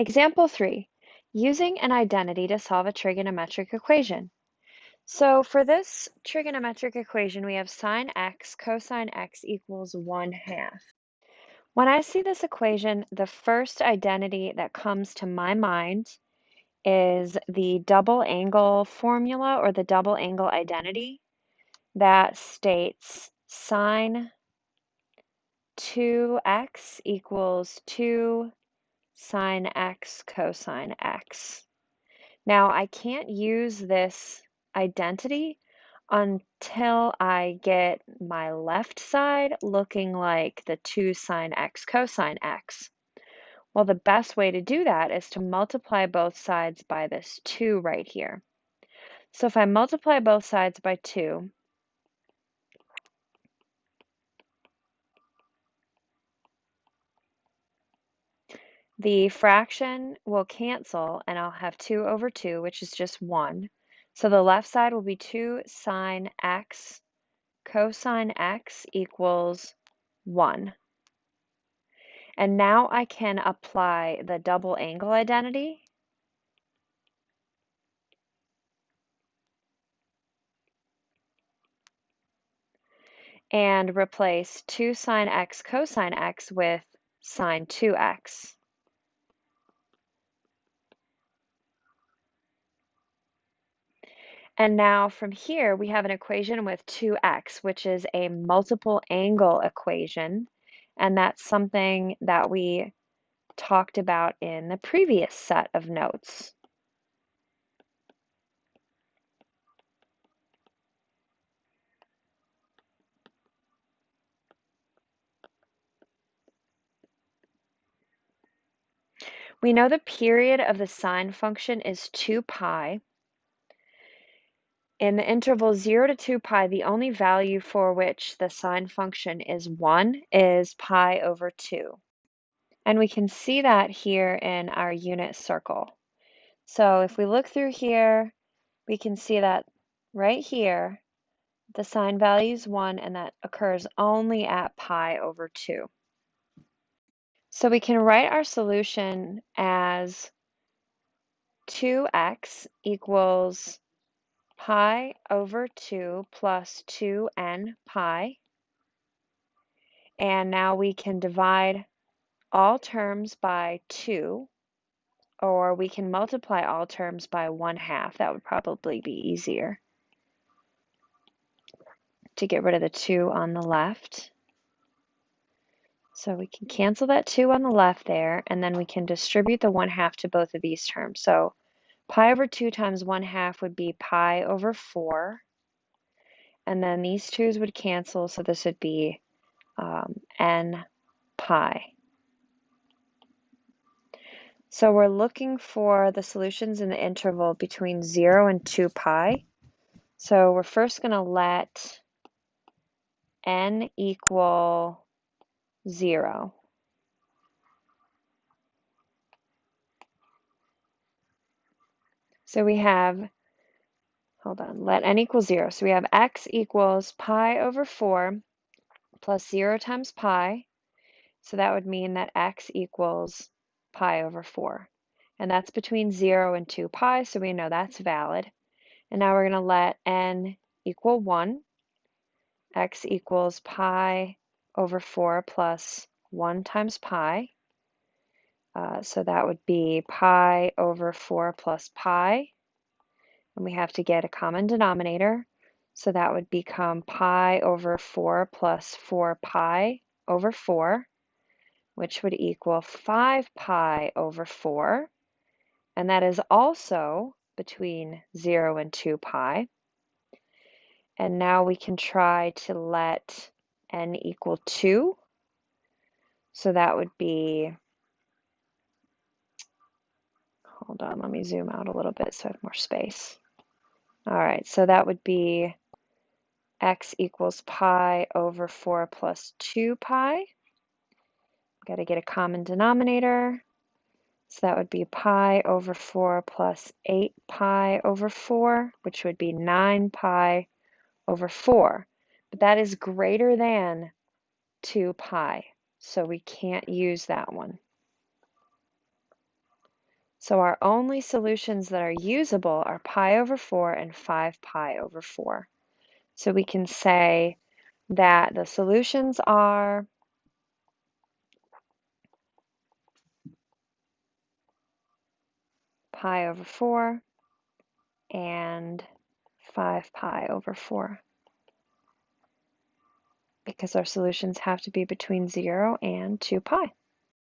Example 3, using an identity to solve a trigonometric equation. So for this trigonometric equation, we have sine x cosine x equals 1/2. When I see this equation, the first identity that comes to my mind is the double angle formula or the double angle identity that states sine 2x equals 2 sine x cosine x. Now, I can't use this identity until I get my left side looking like the 2 sine x cosine x. Well, the best way to do that is to multiply both sides by this 2 right here. So if I multiply both sides by 2, the fraction will cancel and I'll have 2 over 2, which is just 1. So the left side will be 2 sine x cosine x equals 1. And now I can apply the double angle identity. And replace 2 sine x cosine x with sine 2x. And now from here, we have an equation with 2x, which is a multiple angle equation. And that's something that we talked about in the previous set of notes. We know the period of the sine function is 2 pi. In the interval 0 to 2 pi, the only value for which the sine function is 1 is pi over 2. And we can see that here in our unit circle. So if we look through here, we can see that right here, the sine value is 1, and that occurs only at pi over 2. So we can write our solution as 2x equals pi over 2 plus 2n pi. And now we can divide all terms by 2, or we can multiply all terms by 1/2. That would probably be easier to get rid of the 2 on the left. So we can cancel that 2 on the left there, and then we can distribute the 1/2 to both of these terms. So pi over 2 times 1/2 would be pi over 4. And then these 2's would cancel, so this would be n pi. So we're looking for the solutions in the interval between 0 and 2 pi. So we're first going to let n equal 0. So we have, let n equal 0. So we have x equals pi over 4 plus 0 times pi. So that would mean that x equals pi over 4. And that's between 0 and 2 pi, so we know that's valid. And now we're going to let n equal 1. X equals pi over 4 plus 1 times pi. So that would be pi over 4 plus pi. And we have to get a common denominator. So that would become pi over 4 plus 4 pi over 4, which would equal 5 pi over 4. And that is also between 0 and 2 pi. And now we can try to let n equal 2. So that would be, hold on, let me zoom out a little bit so I have more space. All right, so that would be x equals pi over 4 plus 2 pi. Got to get a common denominator. So that would be pi over 4 plus 8 pi over 4, which would be 9 pi over 4. But that is greater than 2 pi, so we can't use that one. So our only solutions that are usable are pi over 4 and 5 pi over 4. So we can say that the solutions are pi over 4 and 5 pi over 4, because our solutions have to be between 0 and 2 pi.